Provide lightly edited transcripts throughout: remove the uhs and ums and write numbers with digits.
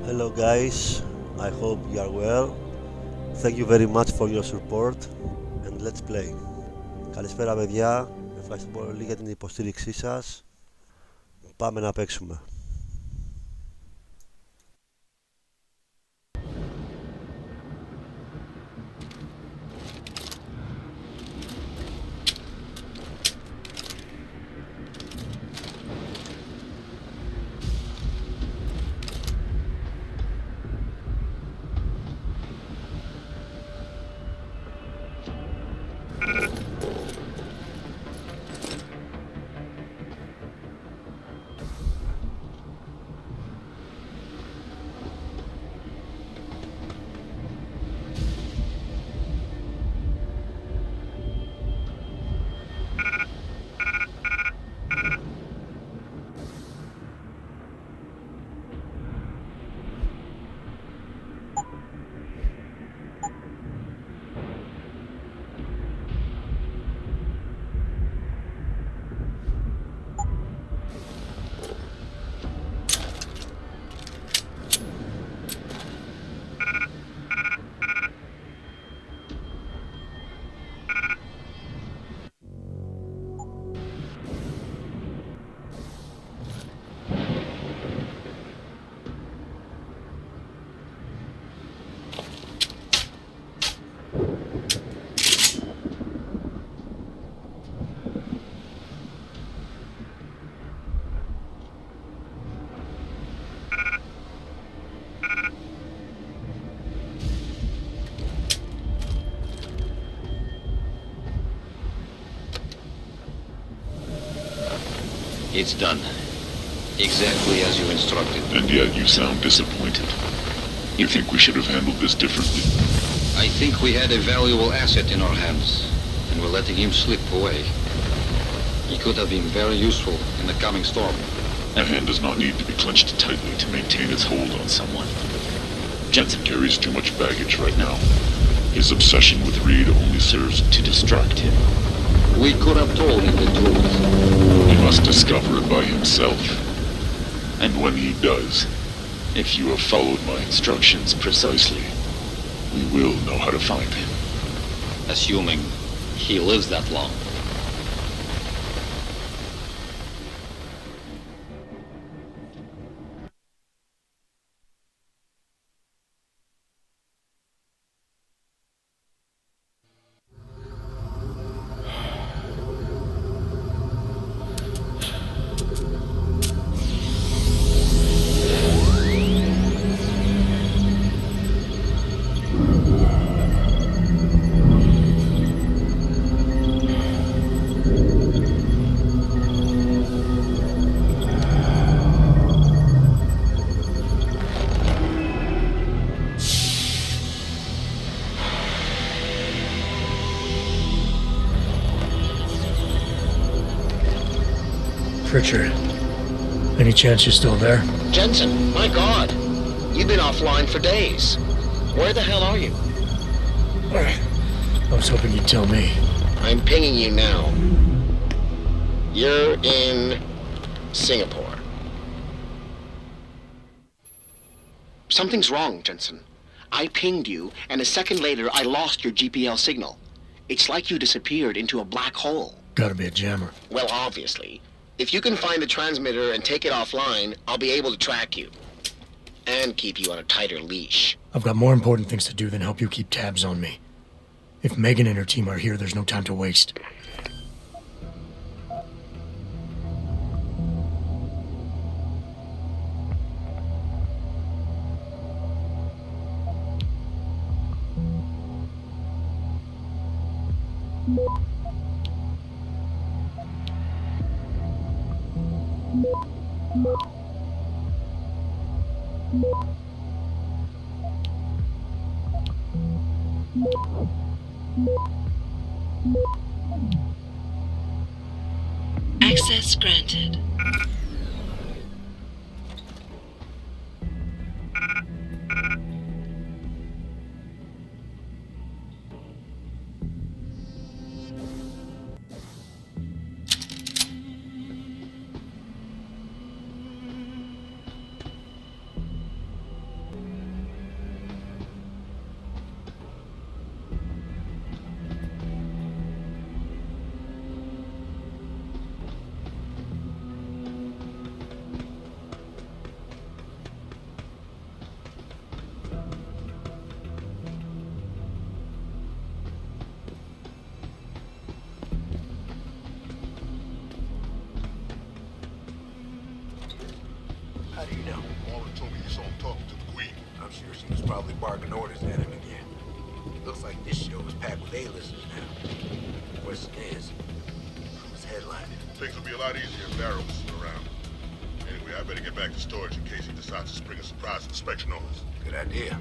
Hello guys, I hope you are well. Thank you very much for your support and let's play. Καλησπέρα παιδιά, ευχαριστώ πολύ για την υποστήριξή σας. Πάμε να παίξουμε. It's done. Exactly as you instructed. And yet you sound disappointed. You think we should have handled this differently? I think we had a valuable asset in our hands, and we're letting him slip away. He could have been very useful in the coming storm. A hand does not need to be clenched tightly to maintain its hold on someone. Jensen carries too much baggage right now. His obsession with Reed only serves to distract him. We could have told him the truth. He must discover it by himself. And when he does, if you have followed my instructions precisely, we will know how to find him. Assuming he lives that long. Richard, any chance you're still there? Jensen, my God. You've been offline for days. Where the hell are you? I was hoping you'd tell me. I'm pinging you now. You're in Singapore. Something's wrong, Jensen. I pinged you, and a second later I lost your GPL signal. It's like you disappeared into a black hole. Gotta be a jammer. Well, obviously. If you can find the transmitter and take it offline, I'll be able to track you. And keep you on a tighter leash. I've got more important things to do than help you keep tabs on me. If Megan and her team are here, there's no time to waste. Access granted. told me you saw him talking to the Queen. I'm sure she was probably barking orders at him again. Looks like this show is packed with A-listers now. Question is, who's headlining? Things would be a lot easier if Barrow was around. Anyway, I better get back to storage in case he decides to spring a surprise inspection on us. Good idea.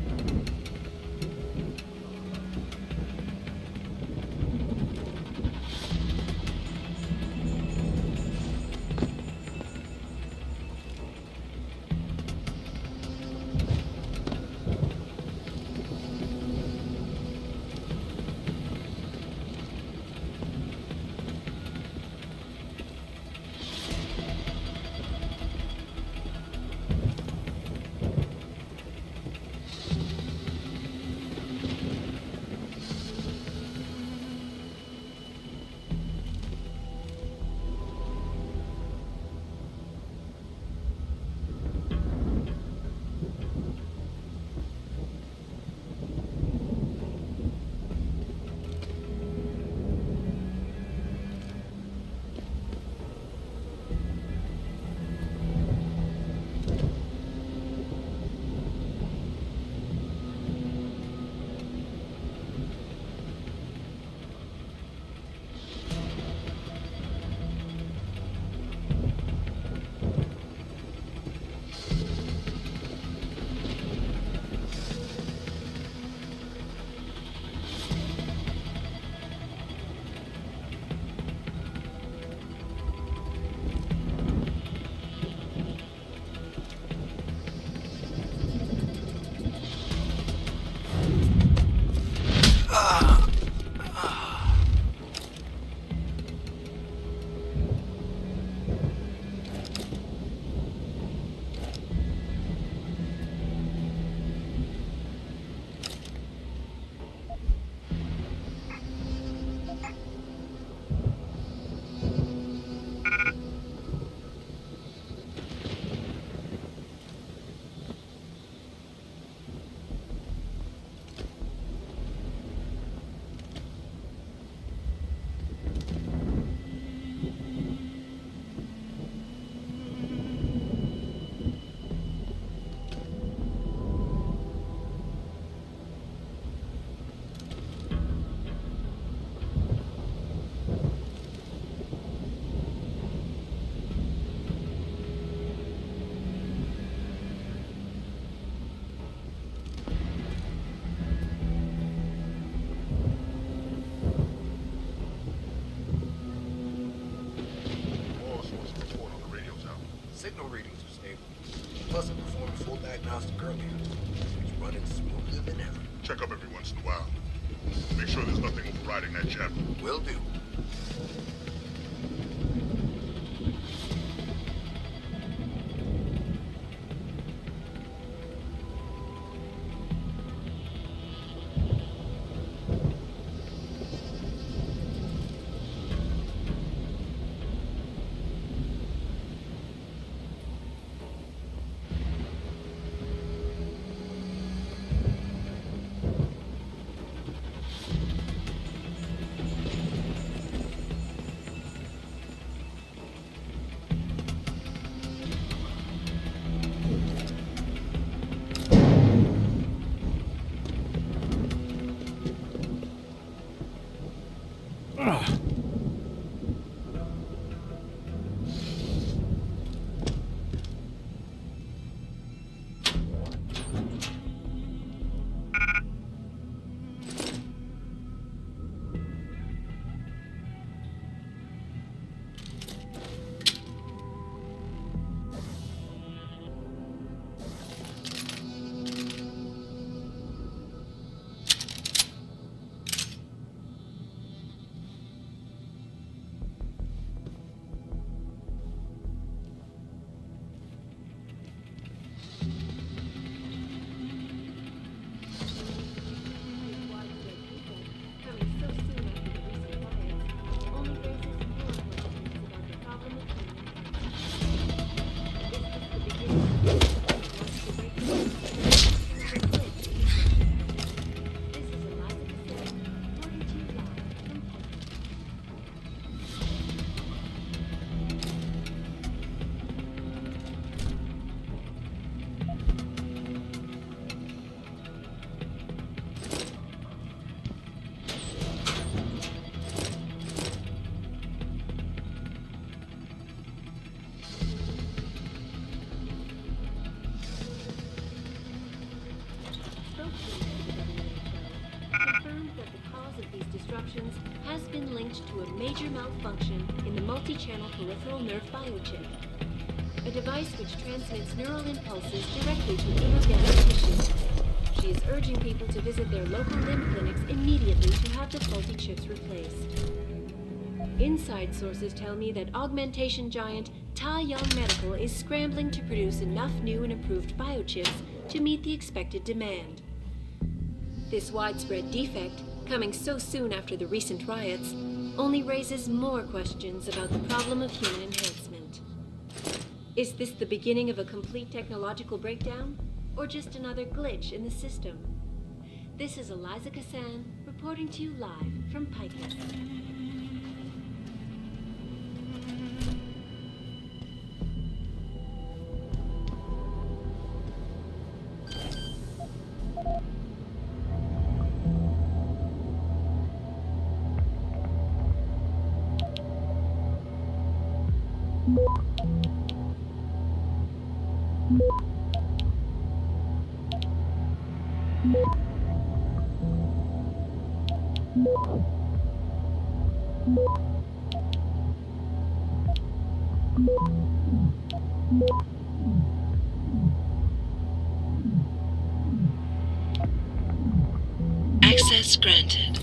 Signal readings are stable. Plus, I performed a full diagnostic earlier. It's running smoother than ever. Check up every once in a while. Make sure there's nothing overriding that jammer. Will do. cause of these disruptions has been linked to a major malfunction in the multi-channel peripheral nerve biochip, a device which transmits neural impulses directly to inorganic tissue. She is urging people to visit their local limb clinics immediately to have the faulty chips replaced. Inside sources tell me that augmentation giant Tai Young Medical is scrambling to produce enough new and improved biochips to meet the expected demand. This widespread defect, coming so soon after the recent riots, only raises more questions about the problem of human enhancement. Is this the beginning of a complete technological breakdown, or just another glitch in the system? This is Eliza Kassan, reporting to you live from Pikeless. Access granted.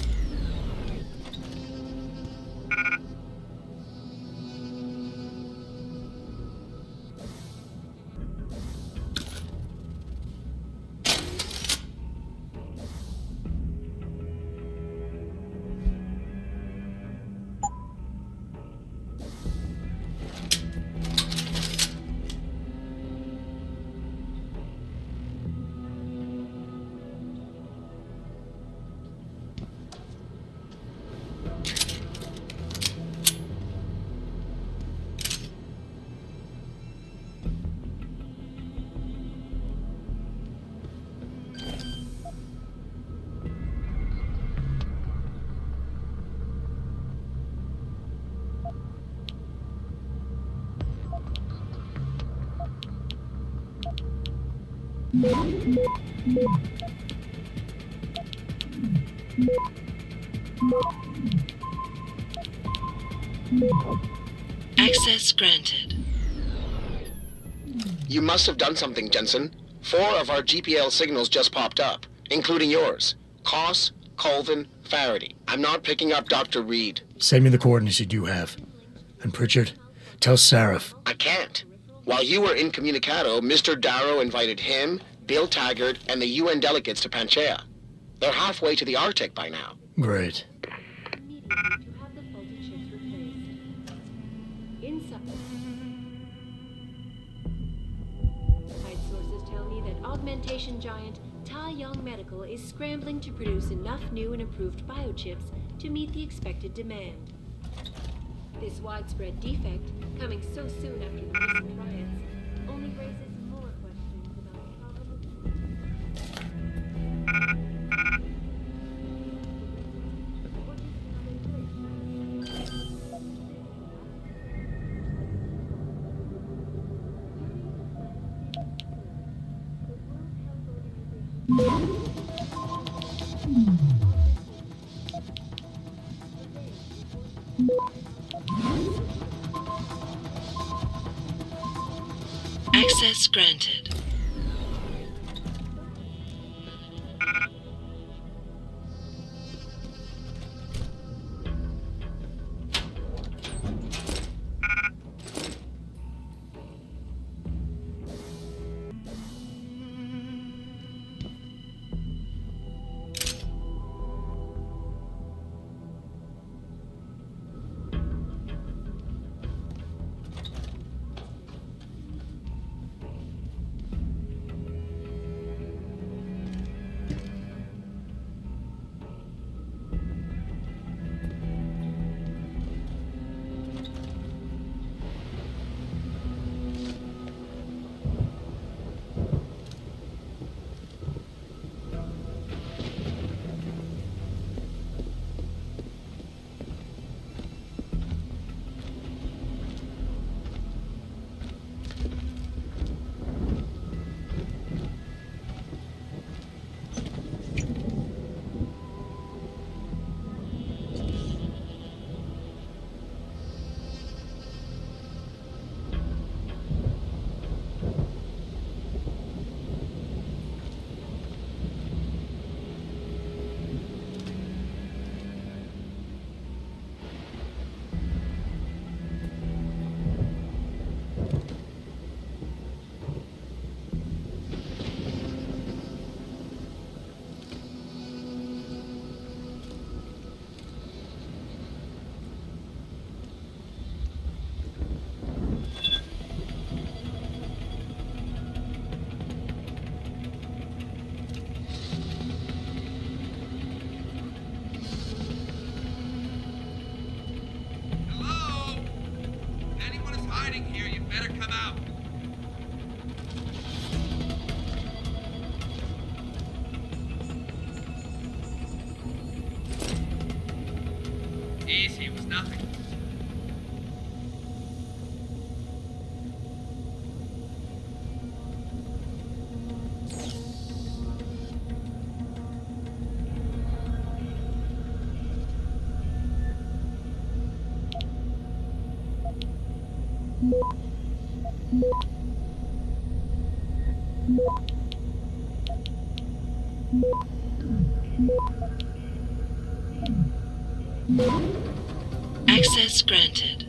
Access granted. You must have done something, Jensen. 4 of our GPL signals just popped up, including yours. Koss, Colvin, Faraday. I'm not picking up Dr. Reed. Send me the coordinates you do have. And Pritchard, tell Sarif. I can't. While you were incommunicado, Mr. Darrow invited him, Bill Taggart, and the UN delegates to Panchea. They're halfway to the Arctic by now. Great. Immediately to have the faulty chips replaced. Inside sources tell me that augmentation giant Tai Young Medical is scrambling to produce enough new and improved biochips to meet the expected demand. This widespread defect, coming so soon after the recent riots, only raises more questions about the problem of Access granted. Nothing. Access granted.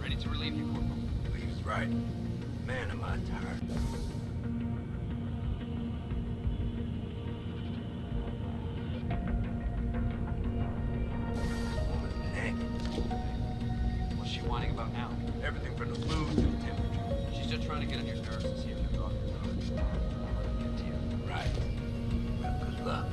Ready to relieve you, Corporal. Leaves right. Man, am I tired. This woman's nagging. What's she whining about now? Everything from the food to the temperature. She's just trying to get on your nerves to see if you're off your guard. Get to you. Right. Well, good luck.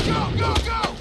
Go, go, go!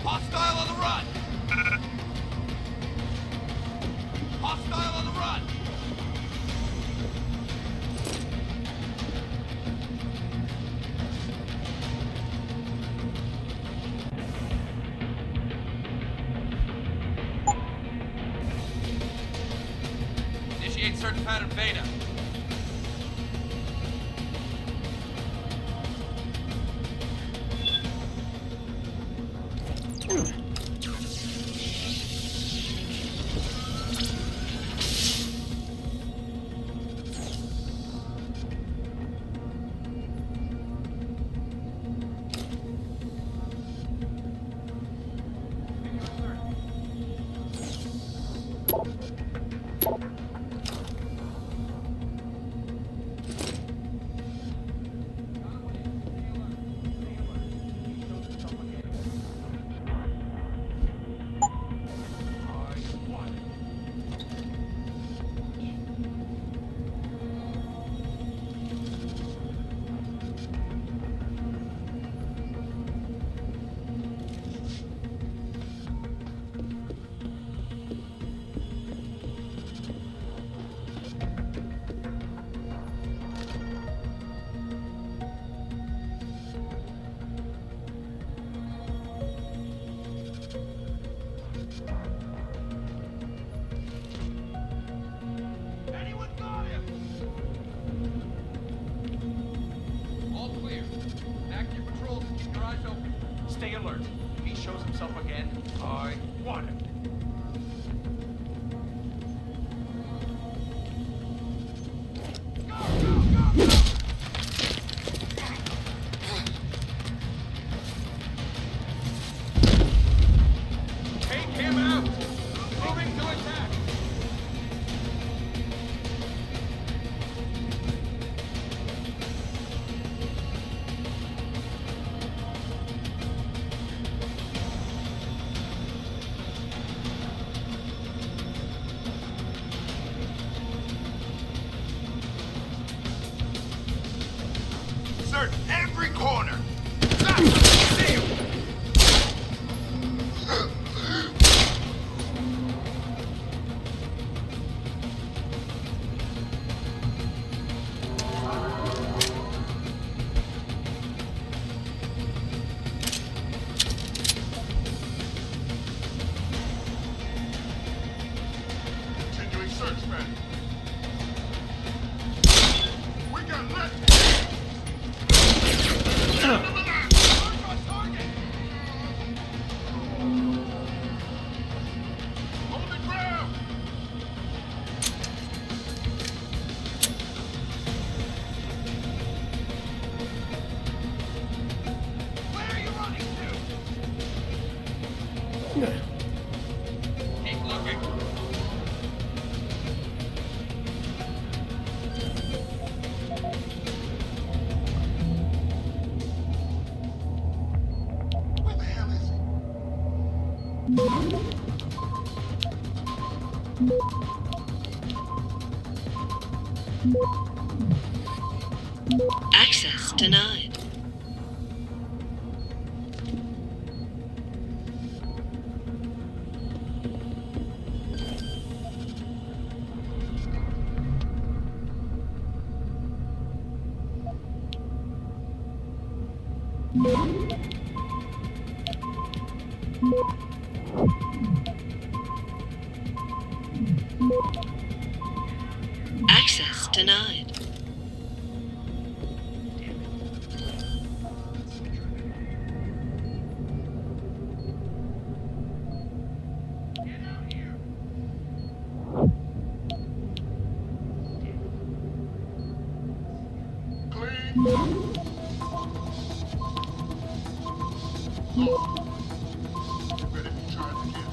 Hostile on the run! Hostile on the run! Initiate search pattern beta. Stay alert. If he shows himself again, I want him. Take him out! Moving to attack! Search every corner. See you. Continuing search, man. We got left. Hold the ground! Where are you running to? Keep looking. Where the hell is he? Access denied. Access denied.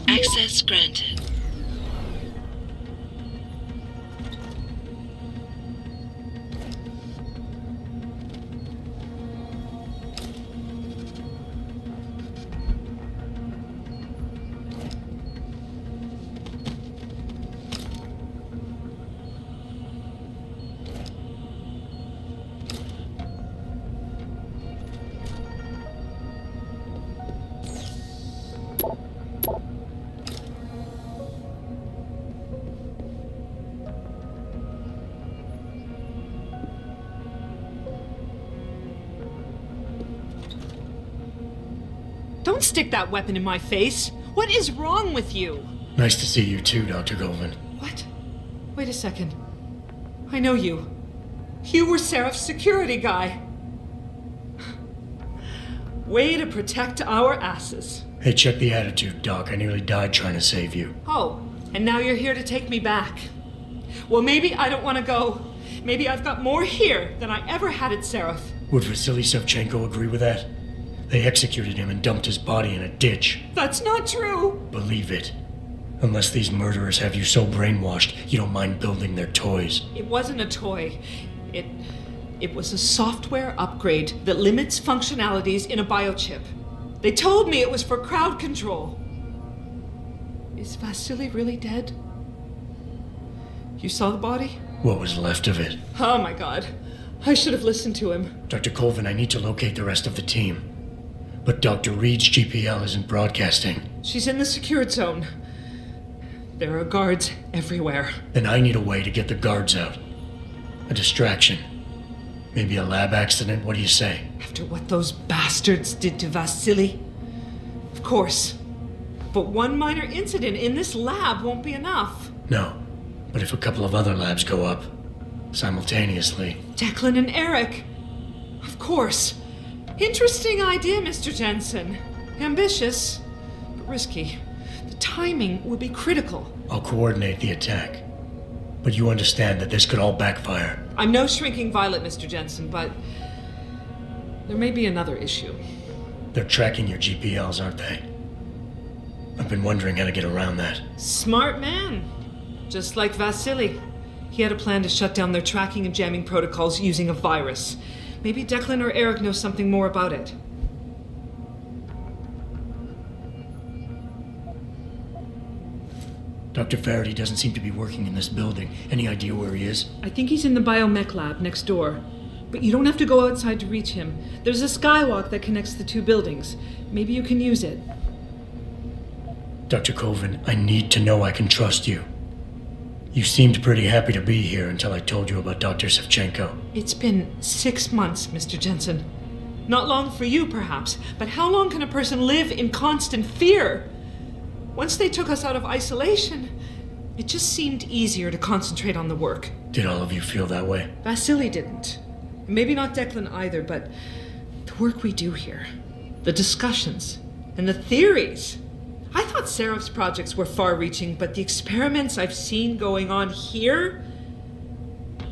Access granted. Don't stick that weapon in my face. What is wrong with you? Nice to see you too, Dr. Govan. What? Wait a second. I know you. You were Seraph's security guy. Way to protect our asses. Hey, check the attitude, Doc. I nearly died trying to save you. Oh, and now you're here to take me back. Well, maybe I don't want to go. Maybe I've got more here than I ever had at Seraph. Would SteliosFGaming agree with that? They executed him and dumped his body in a ditch. That's not true. Believe it. Unless these murderers have you so brainwashed, you don't mind building their toys. It wasn't a toy. It was a software upgrade that limits functionalities in a biochip. They told me it was for crowd control. Is Vasily really dead? You saw the body? What was left of it? Oh my god. I should have listened to him. Dr. Colvin, I need to locate the rest of the team. But Dr. Reed's GPL isn't broadcasting. She's in the secured zone. There are guards everywhere. Then I need a way to get the guards out. A distraction. Maybe a lab accident, what do you say? After what those bastards did to Vasily? Of course. But one minor incident in this lab won't be enough. No, but if a couple of other labs go up, simultaneously... Declan and Eric. Of course. Interesting idea, Mr. Jensen. Ambitious, but risky. The timing will be critical. I'll coordinate the attack. But you understand that this could all backfire. I'm no shrinking violet, Mr. Jensen, but there may be another issue. They're tracking your GPLs, aren't they? I've been wondering how to get around that. Smart man. Just like Vasily. He had a plan to shut down their tracking and jamming protocols using a virus. Maybe Declan or Eric know something more about it. Dr. Faraday doesn't seem to be working in this building. Any idea where he is? I think he's in the biomech lab next door. But you don't have to go outside to reach him. There's a skywalk that connects the two buildings. Maybe you can use it. Dr. Colvin, I need to know I can trust you. You seemed pretty happy to be here until I told you about Dr. Sevchenko. It's been 6 months, Mr. Jensen. Not long for you, perhaps, but how long can a person live in constant fear? Once they took us out of isolation, it just seemed easier to concentrate on the work. Did all of you feel that way? Vasily didn't. Maybe not Declan either, but the work we do here, the discussions, and the theories. I thought Seraph's projects were far-reaching, but the experiments I've seen going on here,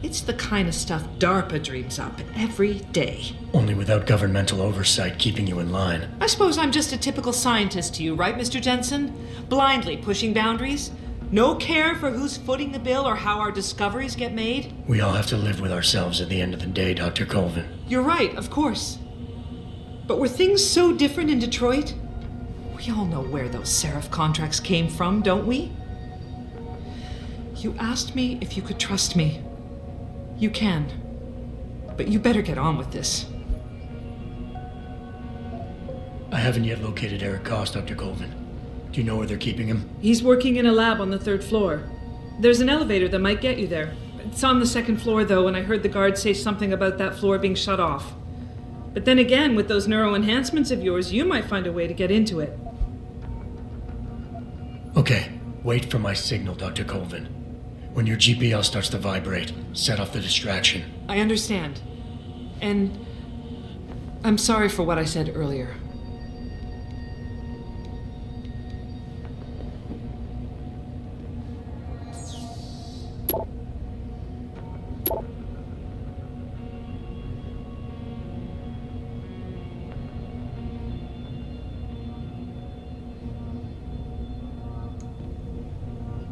it's the kind of stuff DARPA dreams up every day. Only without governmental oversight keeping you in line. I suppose I'm just a typical scientist to you, right, Mr. Jensen? Blindly pushing boundaries? No care for who's footing the bill or how our discoveries get made? We all have to live with ourselves at the end of the day, Dr. Colvin. You're right, of course. But were things so different in Detroit? We all know where those Seraph contracts came from, don't we? You asked me if you could trust me. You can. But you better get on with this. I haven't yet located Eric Koss, Dr. Colvin. Do you know where they're keeping him? He's working in a lab on the 3rd floor. There's an elevator that might get you there. It's on the 2nd floor, though, and I heard the guard say something about that floor being shut off. But then again, with those neuroenhancements of yours, you might find a way to get into it. Okay, wait for my signal, Dr. Colvin. When your GPL starts to vibrate, set off the distraction. I understand. And I'm sorry for what I said earlier.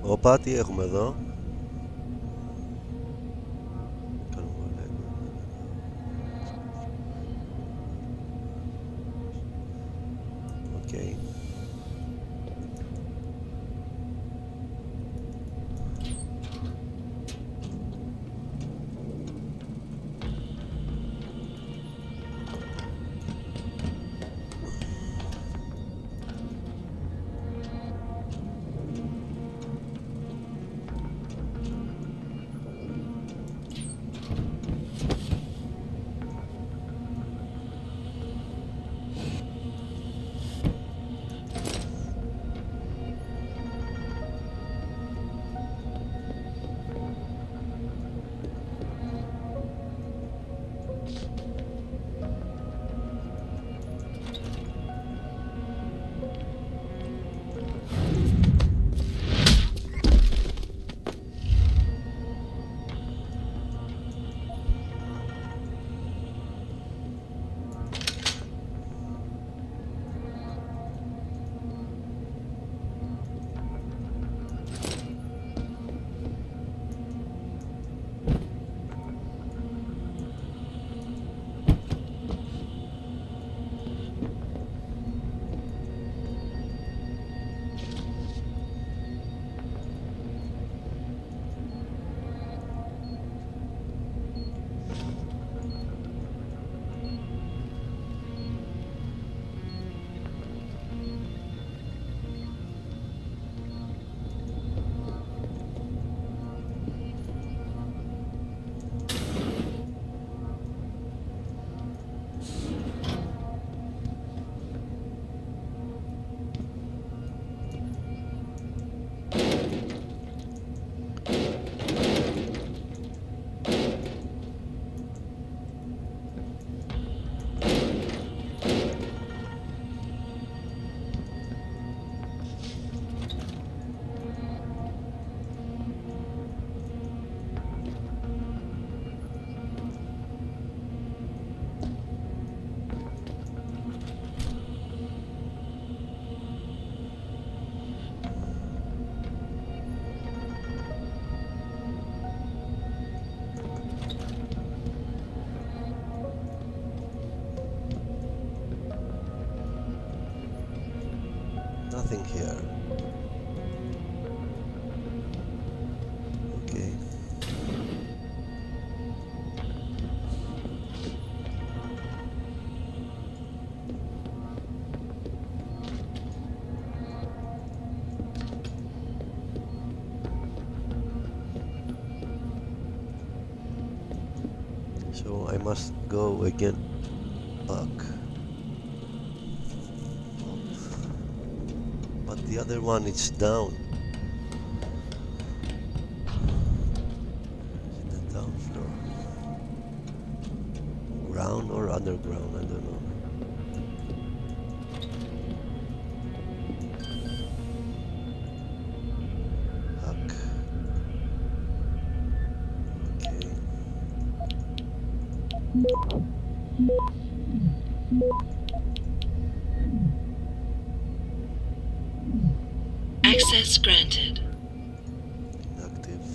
Όπα, τι έχουμε εδώ? Okay. nothing here. Okay. So I must go again back. But the other one is down. In the down floor. Ground or underground, I don't know. Hack. Okay. Access granted. Inactive.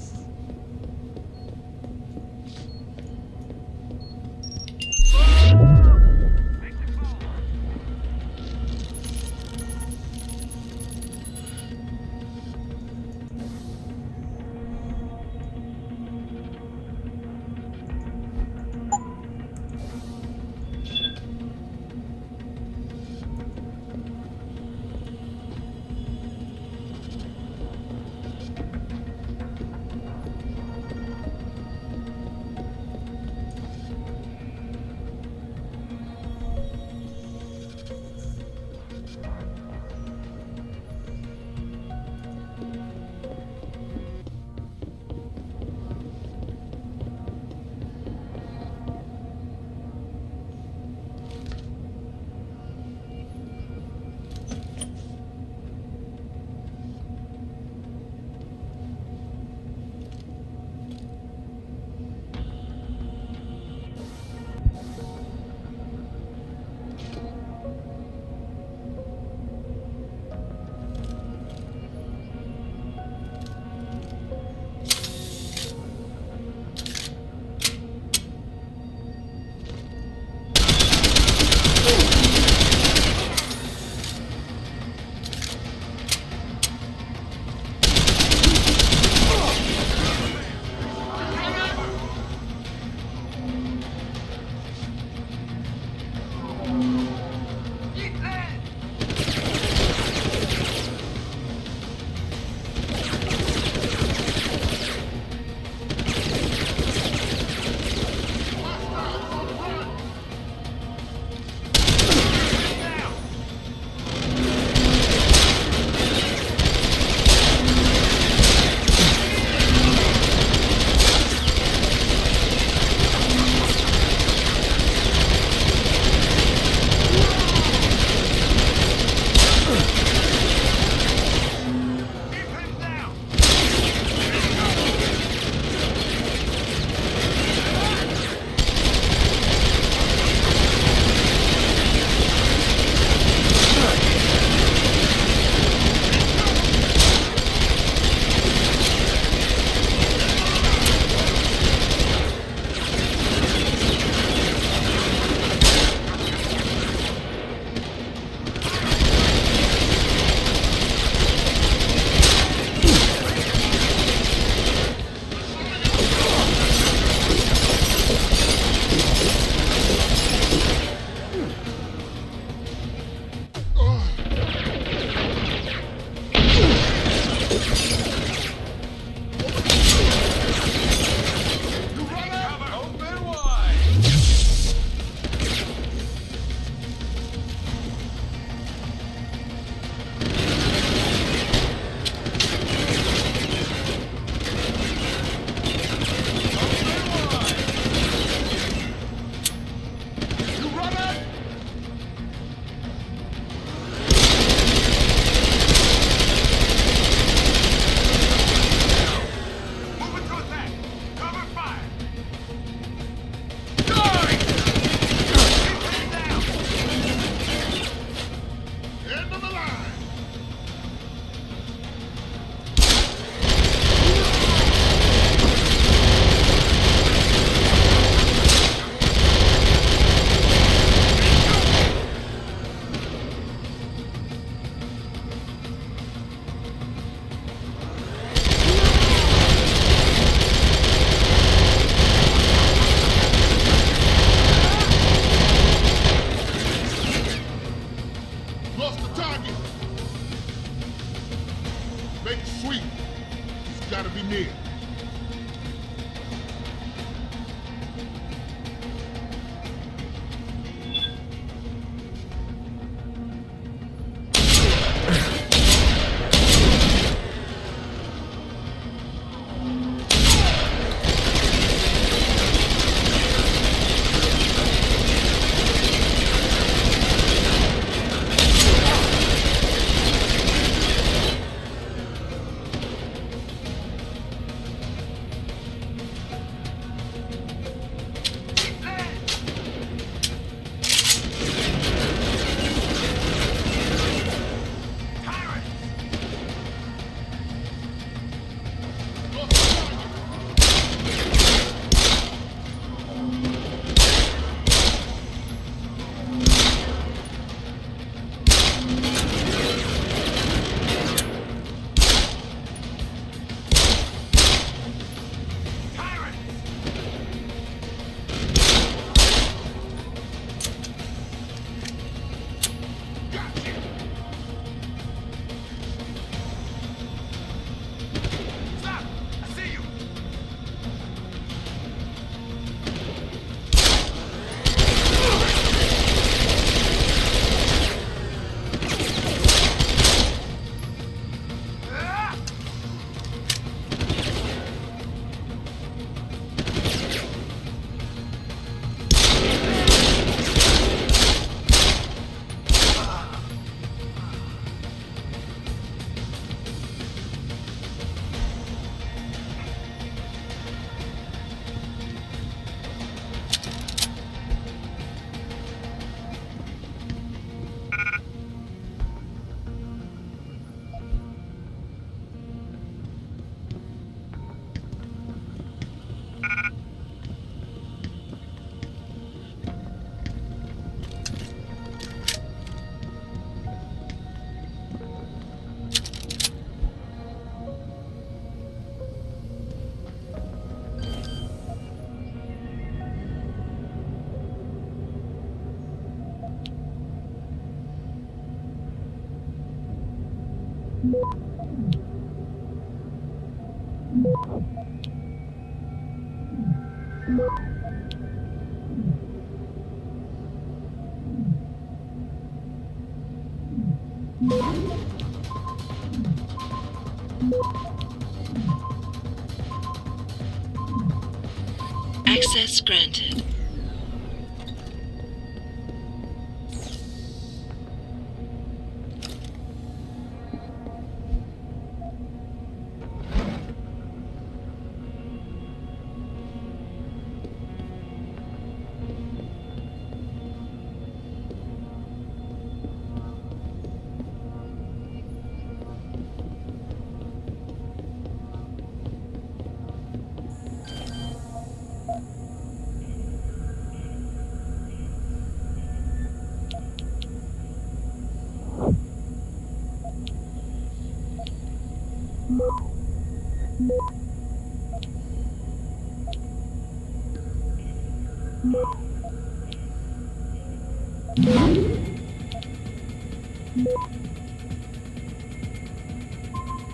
Access granted.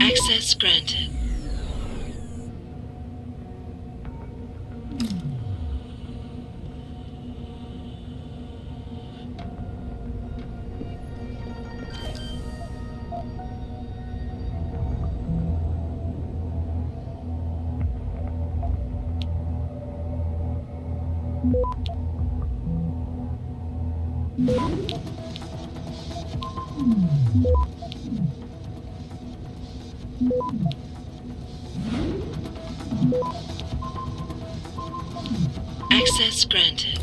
Access granted. Access granted.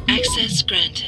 Access granted.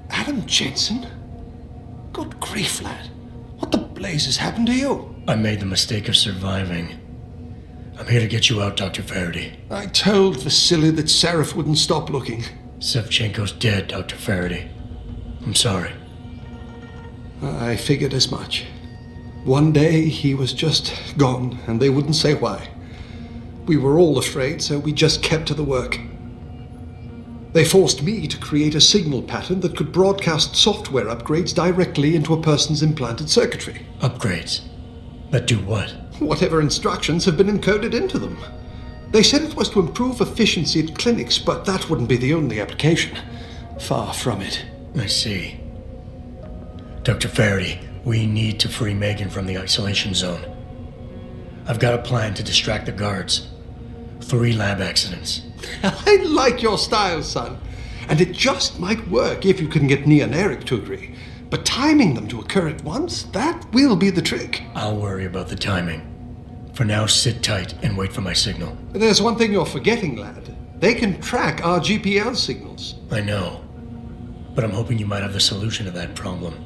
Adam Jensen? Good grief, lad. What the blazes happened to you? I made the mistake of surviving. I'm here to get you out, Dr. Faraday. I told Vasily that Seraph wouldn't stop looking. Sevchenko's dead, Dr. Faraday. I'm sorry. I figured as much. One day he was just gone, and they wouldn't say why. We were all afraid, so we just kept to the work. They forced me to create a signal pattern that could broadcast software upgrades directly into a person's implanted circuitry. Upgrades? That do what? Whatever instructions have been encoded into them. They said it was to improve efficiency at clinics, but that wouldn't be the only application. Far from it. I see. Dr. Faraday, we need to free Megan from the isolation zone. I've got a plan to distract the guards. 3 lab accidents. I like your style, son. And it just might work if you can get Nia and Eric to agree. But timing them to occur at once, that will be the trick. I'll worry about the timing. For now, sit tight and wait for my signal. There's one thing you're forgetting, lad. They can track our GPL signals. I know. But I'm hoping you might have the solution to that problem.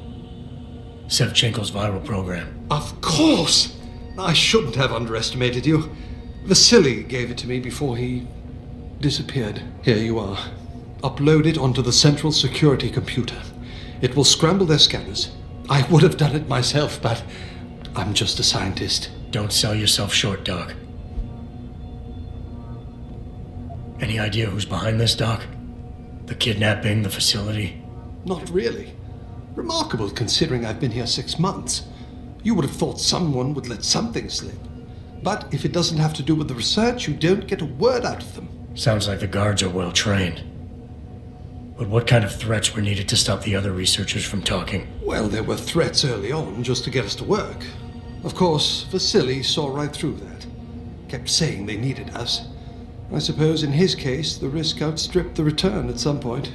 Sevchenko's viral program. Of course! I shouldn't have underestimated you. Vasily gave it to me before he disappeared. Here you are. Upload it onto the central security computer. It will scramble their scanners. I would have done it myself, but I'm just a scientist. Don't sell yourself short, Doc. Any idea who's behind this, Doc? The kidnapping, the facility? Not really. Remarkable considering I've been here 6 months. You would have thought someone would let something slip. But if it doesn't have to do with the research, you don't get a word out of them. Sounds like the guards are well trained. But what kind of threats were needed to stop the other researchers from talking? Well, there were threats early on just to get us to work. Of course, Vasily saw right through that. Kept saying they needed us. I suppose in his case, the risk outstripped the return at some point.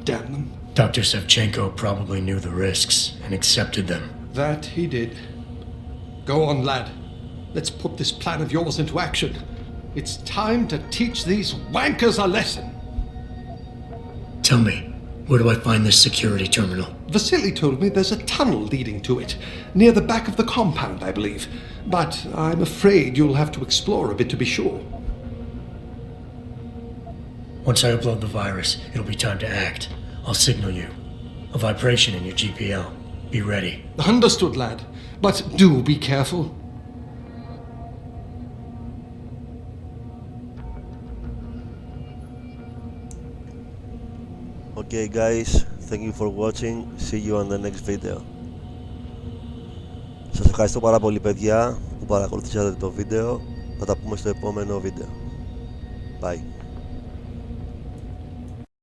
Damn them. Dr. Sevchenko probably knew the risks and accepted them. That he did. Go on, lad. Let's put this plan of yours into action. It's time to teach these wankers a lesson. Tell me, where do I find this security terminal? Vasily told me there's a tunnel leading to it, near the back of the compound, I believe. But I'm afraid you'll have to explore a bit to be sure. Once I upload the virus, it'll be time to act. I'll signal you. A vibration in your GPL. Be ready. Understood, lad. But do be careful. Okay guys, thank you for watching. See you on the next video. Σας ευχαριστώ πάρα πολύ παιδιά που παρακολουθήσατε το βίντεο. Θα τα πούμε στο επόμενο βίντεο. Bye.